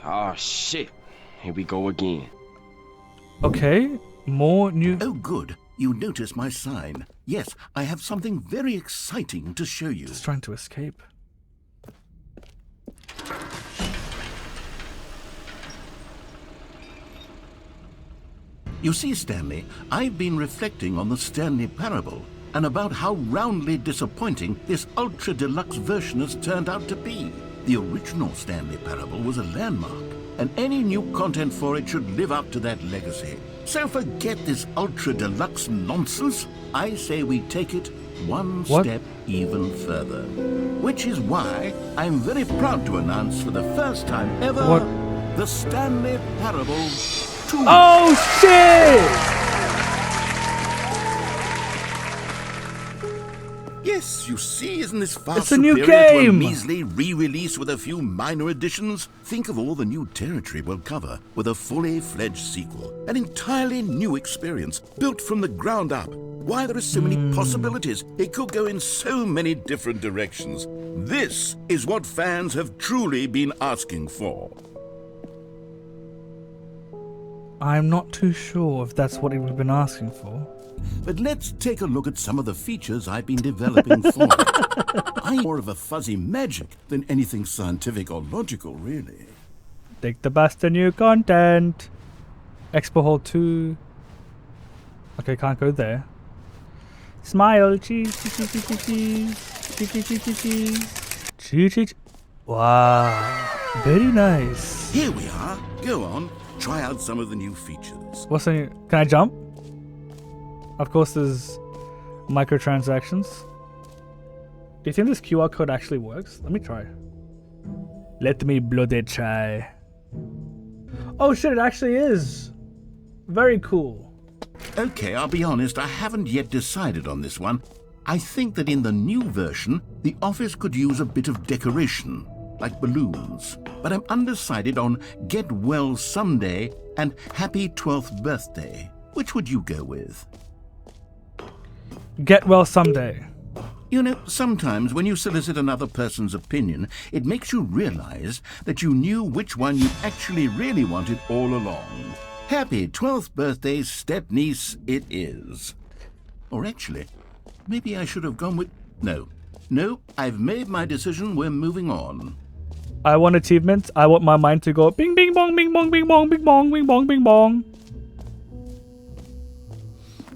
Oh shit. Here we go again. Okay, more new... Oh, good. You notice my sign. Yes, I have something very exciting to show you. Just trying to escape. You see, Stanley, I've been reflecting on the Stanley Parable and about how roundly disappointing this ultra deluxe version has turned out to be. The original Stanley Parable was a landmark, and any new content for it should live up to that legacy. So forget this ultra deluxe nonsense. I say we take it one step even further. Which is why I'm very proud to announce for the first time ever the Stanley Parable 2. Oh shit! Yes, you see, isn't this far It's a new superior to a game! measly re-release with a few minor additions? Think of all the new territory we'll cover with a fully fledged sequel. An entirely new experience, built from the ground up. Why, there are so many possibilities. It could go in so many different directions. This is what fans have truly been asking for. I'm not too sure if that's what we've been asking for. But let's take a look at some of the features I've been developing for it. I'm more of a fuzzy magic than anything scientific or logical, really. Take the best of new content. Expo Hall 2. Okay, can't go there. Smile, cheese, cheese, cheese, cheese, cheese, cheese, cheese, cheese, cheese, cheese. Wow, very nice. Here we are. Go on, try out some of the new features. What's the new? Can I jump? Of course, there's microtransactions. Do you think this QR code actually works? Let me try. Let me bloody try. Oh shit, it actually is. Very cool. Okay, I'll be honest, I haven't yet decided on this one. I think that in the new version, the office could use a bit of decoration, like balloons. But I'm undecided on Get Well Someday and Happy 12th Birthday. Which would you go with? Get well someday. You know, sometimes when you solicit another person's opinion, it makes you realize that you knew which one you actually really wanted all along. Happy 12th birthday, step-niece, it is. Or actually, maybe I should have gone with... No, I've made my decision, we're moving on. I want achievements. I want my mind to go bing bing bong bing bong bing bong bing bong bing bong bing bong.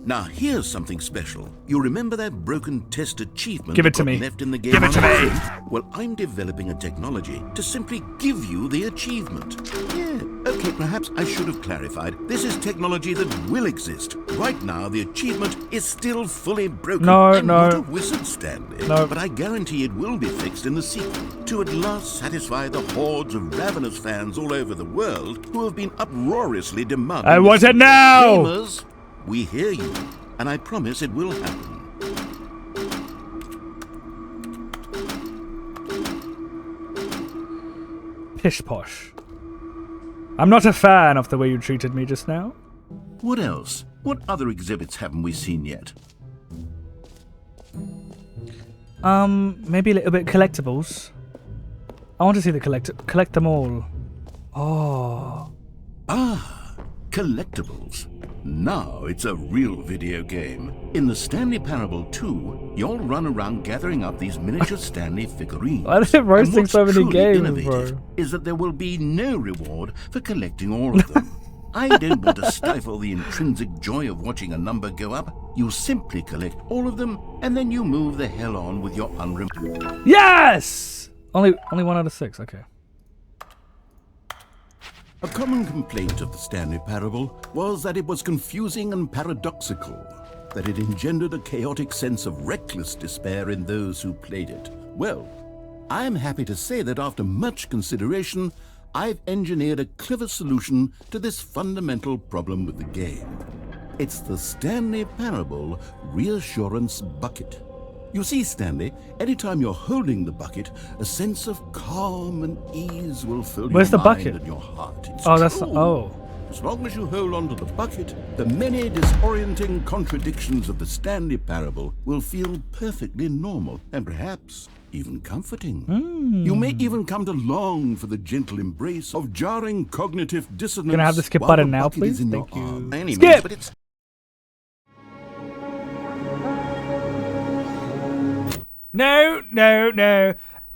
Now, here's something special. You remember that broken test achievement Give it to me. left in the game? Give it to me. Well, I'm developing a technology to simply give you the achievement. Yeah, okay, perhaps I should have clarified. This is technology that will exist. Right now, the achievement is still fully broken. I'm not a wizard, Stanley. But I guarantee it will be fixed in the sequel to at last satisfy the hordes of ravenous fans all over the world who have been uproariously demanding... I want it now! Gamers, we hear you, and I promise it will happen. Pish posh. I'm not a fan of the way you treated me just now. What else? What other exhibits haven't we seen yet? Maybe a little bit collectibles. I want to see the collect them all. Oh. Ah, collectibles. Now it's a real video game. In the Stanley Parable 2, you'll run around gathering up these miniature Stanley figurines. Why is it roasting so many games, innovative bro? Is that there will be no reward for collecting all of them. I don't want to stifle the intrinsic joy of watching a number go up. You simply collect all of them, and then you move the hell on with your Yes! Only 1 out of 6, okay. A common complaint of the Stanley Parable was that it was confusing and paradoxical, that it engendered a chaotic sense of reckless despair in those who played it. Well, I am happy to say that after much consideration, I've engineered a clever solution to this fundamental problem with the game. It's the Stanley Parable Reassurance Bucket. You see, Stanley, anytime you're holding the bucket, a sense of calm and ease will fill Where's your the mind bucket? and your heart. It's Oh, that's true. oh. As long as you hold on to the bucket, the many disorienting contradictions of the Stanley Parable will feel perfectly normal and perhaps even comforting. You may even come to long for the gentle embrace of jarring cognitive dissonance. Can I have the skip while button the now, bucket is please? in Thank your you. arm. By any Skip! means, but it's No.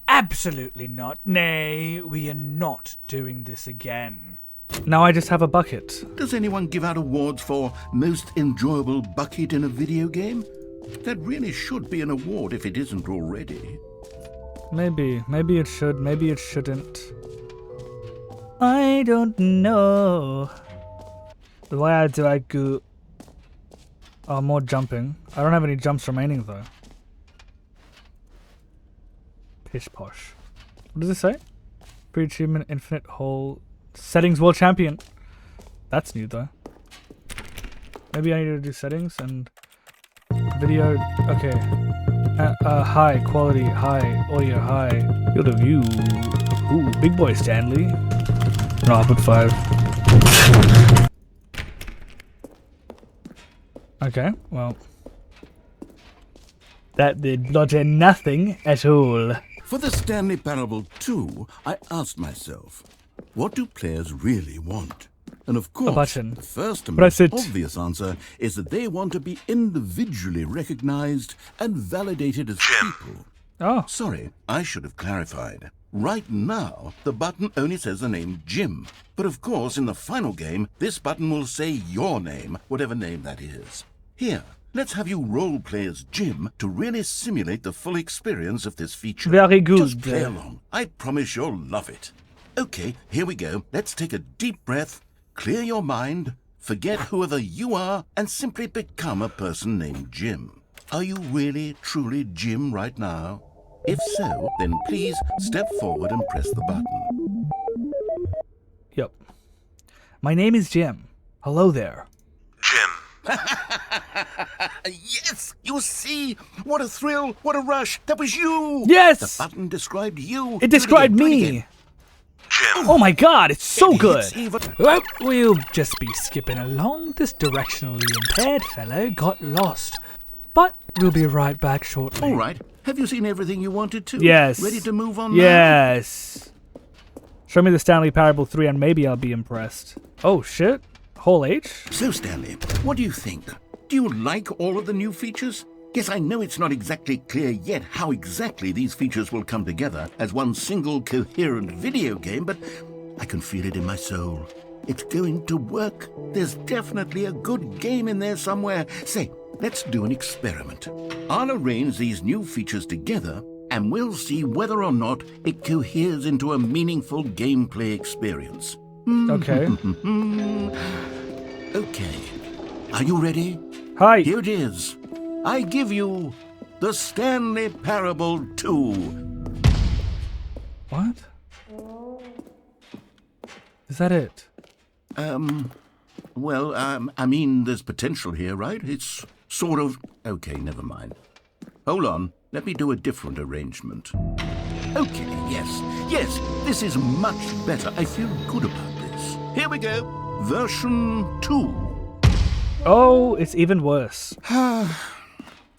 Absolutely not. Nay, we are not doing this again. Now I just have a bucket. Does anyone give out awards for most enjoyable bucket in a video game? That really should be an award if it isn't already. Maybe it should, maybe it shouldn't. I don't know. Why do I go? Oh, more jumping. I don't have any jumps remaining though. Pish posh. What does it say? Pre-achievement, infinite hole, settings, world champion. That's new though. Maybe I need to do settings and video. Okay. High quality, high audio, high field of view. Ooh, big boy Stanley. No, I'll put 5. Okay, well. That did not do nothing at all. For the Stanley Parable 2, I asked myself, what do players really want? And of course, button. the first and Press most it. obvious answer is that they want to be individually recognized and validated as people. Oh, Sorry, I should have clarified. Right now, the button only says the name Jim. But of course, in the final game, this button will say your name, whatever name that is. Here, let's have you role-play as Jim to really simulate the full experience of this feature. very good. Just play along. I promise you'll love it. Okay, here we go. Let's take a deep breath, clear your mind, forget whoever you are, and simply become a person named Jim. Are you really, truly Jim right now? If so, then please step forward and press the button. Yep. My name is Jim. Hello there. Yes! You see? What a thrill! What a rush! That was you! Yes! The button described you! It described Do it me. again. Oh my god, it's so good. It's even... Well, we'll just be skipping along. This directionally impaired fellow got lost. But we'll be right back shortly. All right. Have you seen everything you wanted to? Yes. Ready to move on now? Yes. Show me the Stanley Parable 3 and maybe I'll be impressed. Oh shit. Whole H? So, Stanley, what do you think? Do you like all of the new features? Yes, I know it's not exactly clear yet how exactly these features will come together as one single coherent video game, but I can feel it in my soul. It's going to work. There's definitely a good game in there somewhere. Say, let's do an experiment. I'll arrange these new features together, and we'll see whether or not it coheres into a meaningful gameplay experience. Okay. Okay. Are you ready? Hi. Here it is. I give you the Stanley Parable 2. What? Is that it? Well, I mean, there's potential here, right? It's sort of... Okay, never mind. Hold on. Let me do a different arrangement. Okay, yes, this is much better. I feel good about this. Here we go. Version 2. Oh, it's even worse.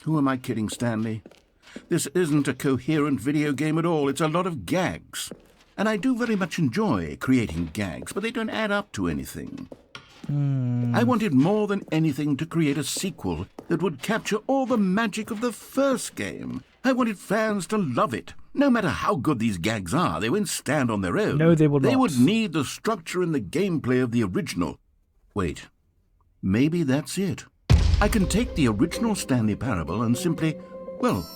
Who am I kidding, Stanley? This isn't a coherent video game at all. It's a lot of gags. And I do very much enjoy creating gags, but they don't add up to anything. I wanted more than anything to create a sequel that would capture all the magic of the first game. I wanted fans to love it. No matter how good these gags are, they won't stand on their own. No, they will not. They would need the structure and the gameplay of the original. Wait, maybe that's it. I can take the original Stanley Parable and simply, well,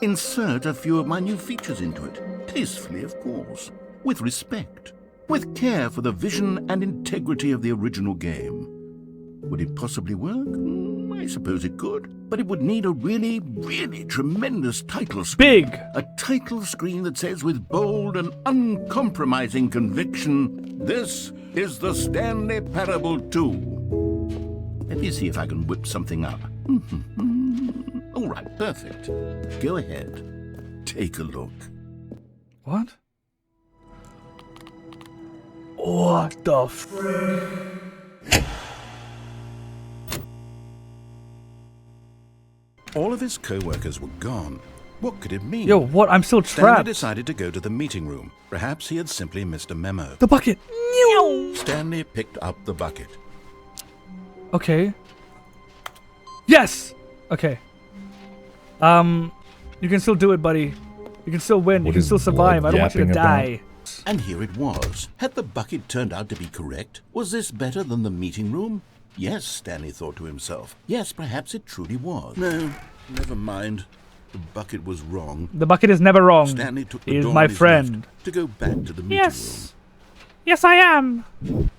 insert a few of my new features into it. Tastefully, of course. With respect. With care for the vision and integrity of the original game. Would it possibly work? I suppose it could. But it would need a really, really tremendous title screen. Big. A title screen that says with bold and uncompromising conviction, "This is the Stanley Parable 2." Let me see if I can whip something up. All right, perfect. Go ahead. Take a look. What? What the frick? All of his co-workers were gone. What could it mean? Yo, what? I'm still Stanley trapped. decided to go to the meeting room. Perhaps he had simply missed a memo. The bucket. Stanley picked up the bucket. Okay. Yes! Okay. You can still do it, buddy. You can still win. You can still survive. I don't want you to die. And here it was. Had the bucket turned out to be correct? Was this better than the meeting room? Yes, Stanley thought to himself. Yes, perhaps it truly was. No, never mind. The bucket was wrong. The bucket is never wrong. Stanley took the He is door my on his friend. left to go back to the meeting Yes. Yes, I am. room.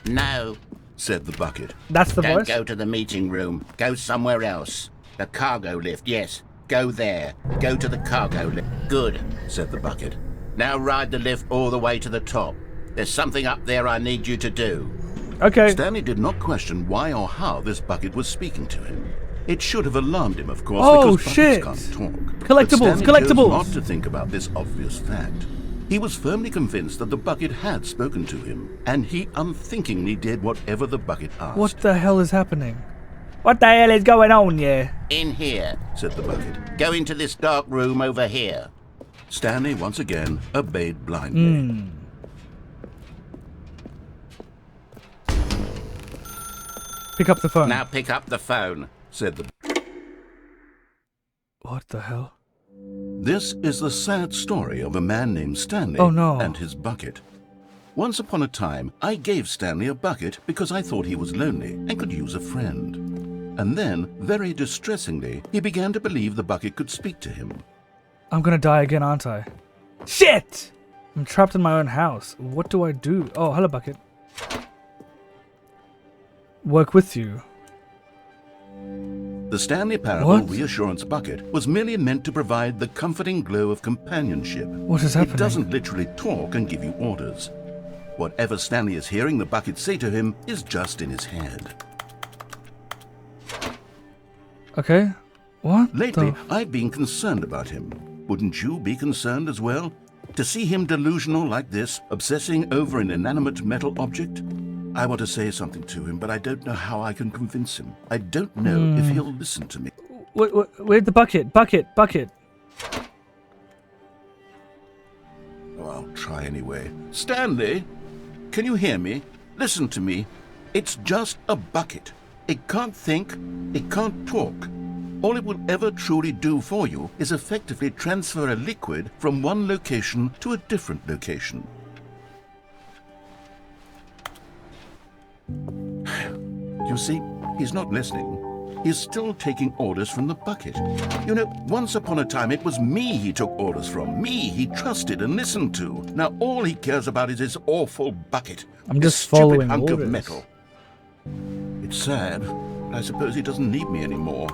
No, said the bucket. That's the Don't voice. go to the meeting room. Go somewhere else. The cargo lift, yes. Go there. Go to the cargo lift. Good, said the bucket. Now ride the lift all the way to the top. There's something up there I need you to do. Okay. Stanley did not question why or how this bucket was speaking to him. It should have alarmed him, of course, Oh, because shit. buckets can't talk. Collectibles, But Stanley collectibles. chose not to think about this obvious fact. He was firmly convinced that the bucket had spoken to him, and he unthinkingly did whatever the bucket asked. What the hell is happening? What the hell is going on here? In here, said the bucket. Go into this dark room over here. Stanley once again obeyed blindly. Pick up the phone. Now pick up the phone, said the... What the hell? This is the sad story of a man named Stanley Oh, no. and his bucket. Once upon a time, I gave Stanley a bucket because I thought he was lonely and could use a friend. And then, very distressingly, he began to believe the bucket could speak to him. I'm gonna die again, aren't I? Shit! I'm trapped in my own house. What do I do? Oh, hello, bucket. Work with you. The Stanley Parable What? Reassurance Bucket was merely meant to provide the comforting glow of companionship. What is happening? It doesn't literally talk and give you orders. Whatever Stanley is hearing the bucket say to him is just in his head. Okay. What? Lately, the- I've been concerned about him. Wouldn't you be concerned as well? To see him delusional like this, obsessing over an inanimate metal object? I want to say something to him, but I don't know how I can convince him. I don't know if he'll listen to me. Where's the bucket? Bucket. Oh, I'll try anyway. Stanley, can you hear me? Listen to me. It's just a bucket. It can't think, it can't talk. All it will ever truly do for you is effectively transfer a liquid from one location to a different location. You see, he's not listening. He's still taking orders from the bucket. You know, once upon a time it was me he took orders from. Me he trusted and listened to. Now all he cares about is his awful bucket. I'm This just following stupid hunk orders. of metal. It's sad, but I suppose he doesn't need me anymore.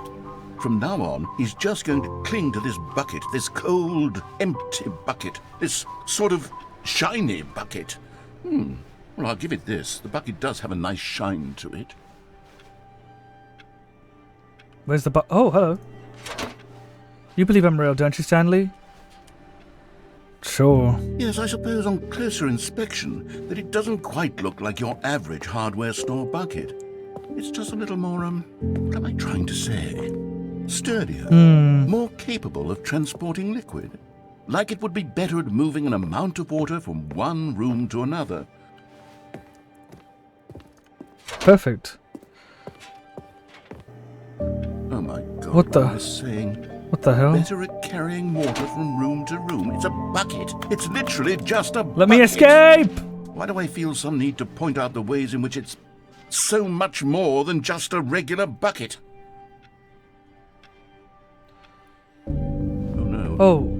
From now on, he's just going to cling to this bucket, this cold, empty bucket, this sort of shiny bucket. Well, I'll give it this. The bucket does have a nice shine to it. Where's the oh, hello. You believe I'm real, don't you, Stanley? Sure. Yes, I suppose on closer inspection that it doesn't quite look like your average hardware store bucket. It's just a little more, what am I trying to say? Sturdier, more capable of transporting liquid. Like it would be better at moving an amount of water from one room to another. Perfect. Oh my God, What the- am I saying? What the hell? Better at carrying water from room to room. It's a bucket. It's literally just a bucket. Let me escape! Why do I feel some need to point out the ways in which it's so much more than just a regular bucket? Oh no. Oh.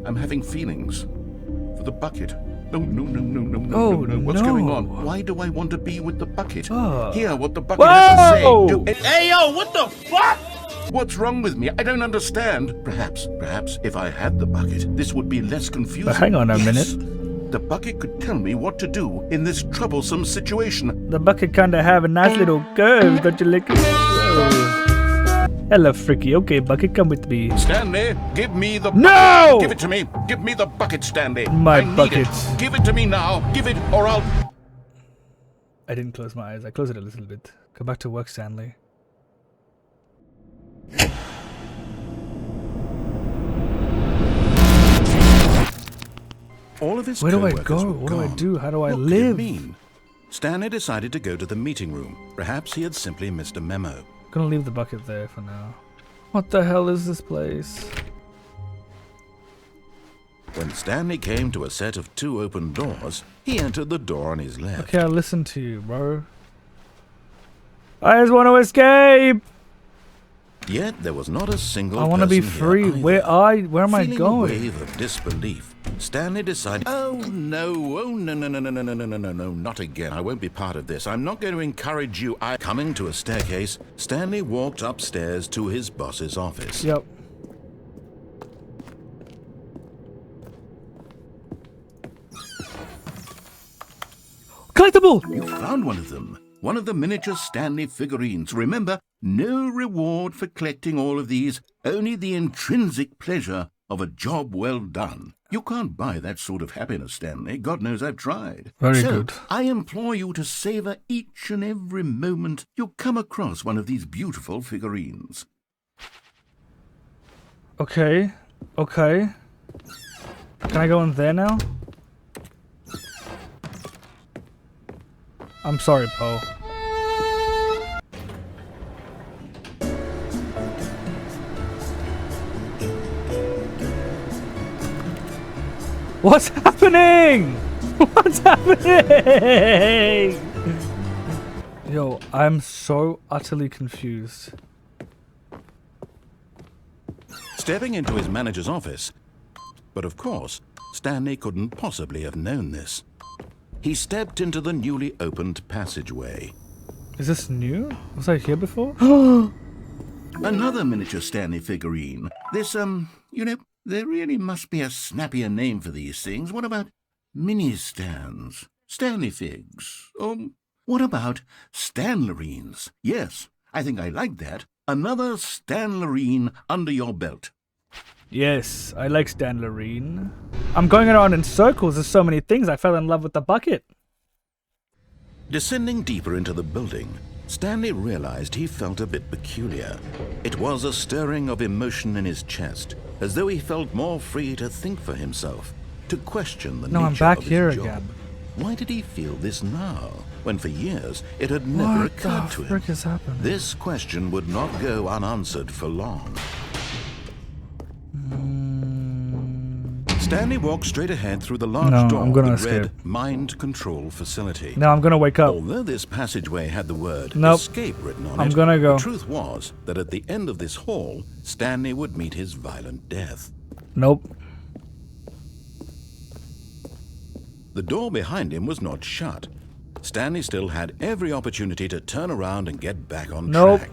I'm having feelings for the bucket. No. Oh, What's going no. on? Why do I want to be with the bucket? Oh. Hear what the bucket has to say. Whoa! Hey, yo, what the fuck? What's wrong with me? I don't understand. Perhaps if I had the bucket, this would be less confusing. But hang on a Yes. minute. The bucket could tell me what to do in this troublesome situation. The bucket kinda have a nice little curve, don't you like it? Whoa. Hello, Fricky. Okay, bucket, come with me. Stanley, give me the No! Give it to me. Give me the bucket, Stanley. My I need bucket. it. Give it to me now. Give it or I'll... I didn't close my eyes. I closed it a little bit. Go back to work, Stanley. All of his Where do I co-workers go? were What do I gone. do? How do I What live? could it mean? Stanley decided to go to the meeting room. Perhaps he had simply missed a memo. Gonna leave the bucket there for now. What the hell is this place? When Stanley came to a set of 2 open doors, he entered the door on his left. Okay, I listen to you, bro. I just want to escape. Yet there was not a single I want to be person here free. either. Where am I Feeling a going? wave of disbelief, Stanley decided, oh no, not again. I won't be part of this. I'm not going to encourage you. Coming to a staircase, Stanley walked upstairs to his boss's office. Yep. Collectible! You found one of them. One of the miniature Stanley figurines. Remember, no reward for collecting all of these, only the intrinsic pleasure of a job well done. You can't buy that sort of happiness, Stanley. God knows I've tried. Very so, good. I implore you to savor each and every moment you come across one of these beautiful figurines. Okay. Okay. Can I go in there now? I'm sorry, Poe. What's happening? What's happening? Yo, I'm so utterly confused. Stepping into his manager's office, but of course, Stanley couldn't possibly have known this. He stepped into the newly opened passageway. Is this new? Was I here before? Another miniature Stanley figurine. This, you know, there really must be a snappier name for these things. What about mini-stands? Stanley figs? Or what about Stanlerines? Yes, I think I like that. Another Stanlerine under your belt. Yes, I like Stanlerine. I'm going around in circles. There's so many things. I fell in love with the bucket. Descending deeper into the building, Stanley realized he felt a bit peculiar. It was a stirring of emotion in his chest, as though he felt more free to think for himself, to question the nature I'm back of here his job. again. Why did he feel this now, when for years it had never What occurred the to him? frick is happening? This question would not go unanswered for long. Stanley walked straight ahead through the large No, door I'm gonna that read escape. Mind Control Facility. Now I'm gonna wake up. Although this passageway had the word Nope. escape written on I'm it, gonna go. the truth was that at the end of this hall, Stanley would meet his violent death. Nope. The door behind him was not shut. Stanley still had every opportunity to turn around and get back on Nope. track.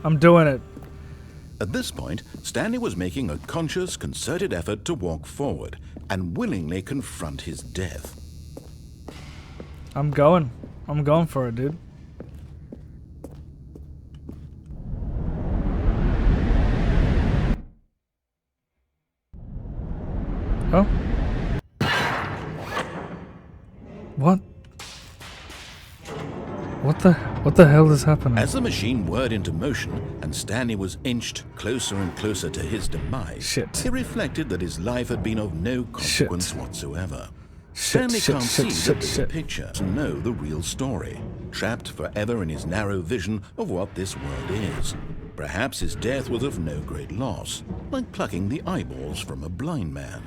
I'm doing it. At this point, Stanley was making a conscious, concerted effort to walk forward and willingly confront his death. I'm going. I'm going for it, dude. Oh? What? What the hell is happening? As the machine whirred into motion and Stanley was inched closer and closer to his demise, Shit. he reflected that his life had been of no consequence whatsoever. Stanley Shit, can't shit, see the shit, bigger shit. picture to know the real story, trapped forever in his narrow vision of what this world is. Perhaps his death was of no great loss, like plucking the eyeballs from a blind man.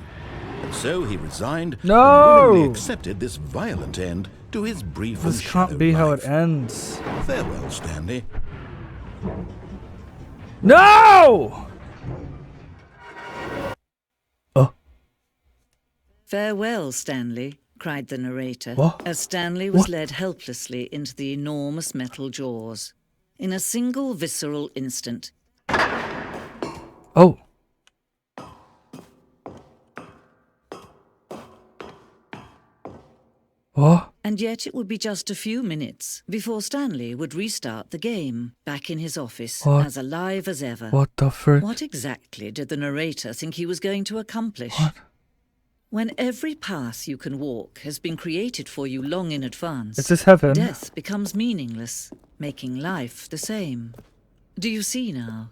And so he resigned and willingly accepted this violent end to his brief and This shallow can't be how it life. ends. Farewell, Stanley. No! Oh. Farewell, Stanley, cried the narrator, What? as Stanley was What? led helplessly into the enormous metal jaws. In a single visceral instant, Oh. What? and yet it would be just a few minutes before Stanley would restart the game, back in his office, What? as alive as ever. What the frick? What exactly did the narrator think he was going to accomplish? What? When every path you can walk has been created for you long in advance, Is this heaven? death becomes meaningless, making life the same. Do you see now?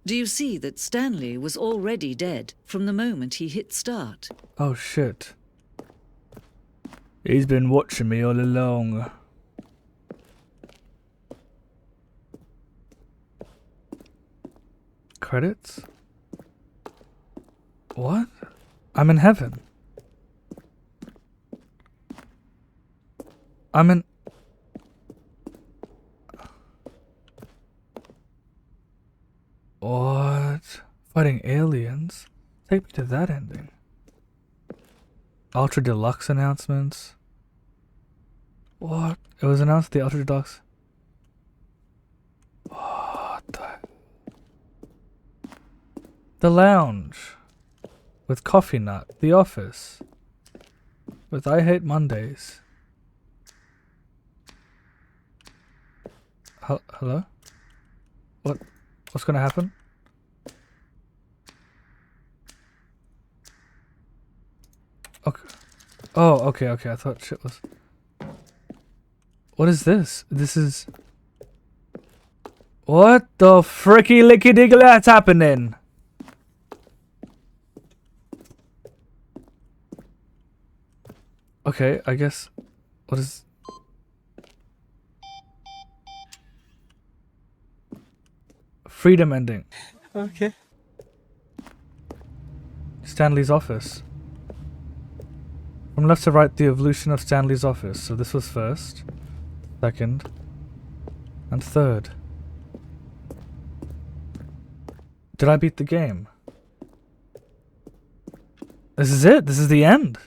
Do you see that Stanley was already dead from the moment he hit start? Oh shit. He's been watching me all along. Credits? What? I'm in heaven. I'm in... What? Fighting aliens? Take me to that ending. Ultra Deluxe announcements. What? It was announced the Ultra Deluxe. What the... The Lounge. With Coffee Nut. The Office. With I Hate Mondays. Hello? What's gonna happen? Okay. Oh, okay, I thought shit was... What is this? This is... What the fricky licky diggle that's happening? Okay, I guess... What is... Freedom ending. Okay. Stanley's office. From left to right, the evolution of Stanley's office. So this was first, second, and third. Did I beat the game? This is it. This is the end.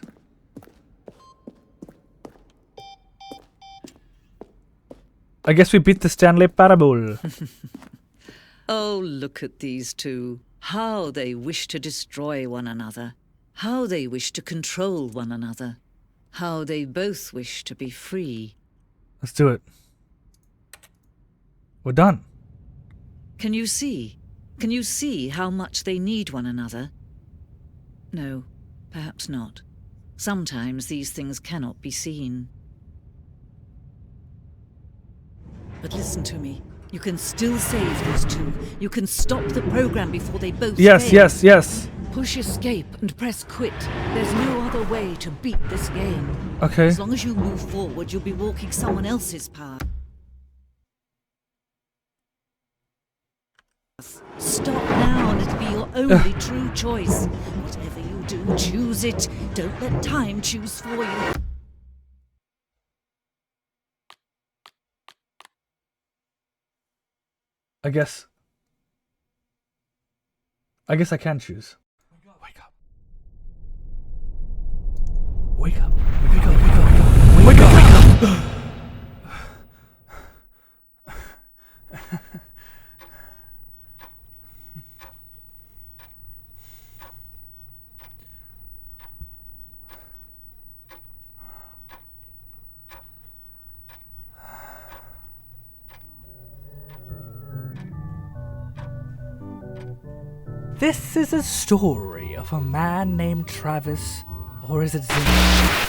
I guess we beat the Stanley Parable. Oh, look at these two. How they wish to destroy one another. How they wish to control one another. How they both wish to be free. Let's do it. We're done. Can you see? Can you see how much they need one another? No, perhaps not. Sometimes these things cannot be seen. But listen to me. You can still save these two. You can stop the program before they both fail. Yes. Push escape and press quit. There's no other way to beat this game. Okay. As long as you move forward, you'll be walking someone else's path. Stop now and it'll be your only true choice. Whatever you do, choose it. Don't let time choose for you. I guess I can choose. Wake up. Wake up. Wake up. Wake up. Wake up. Wake up. This is a story of a man named Travis, or is it Zim?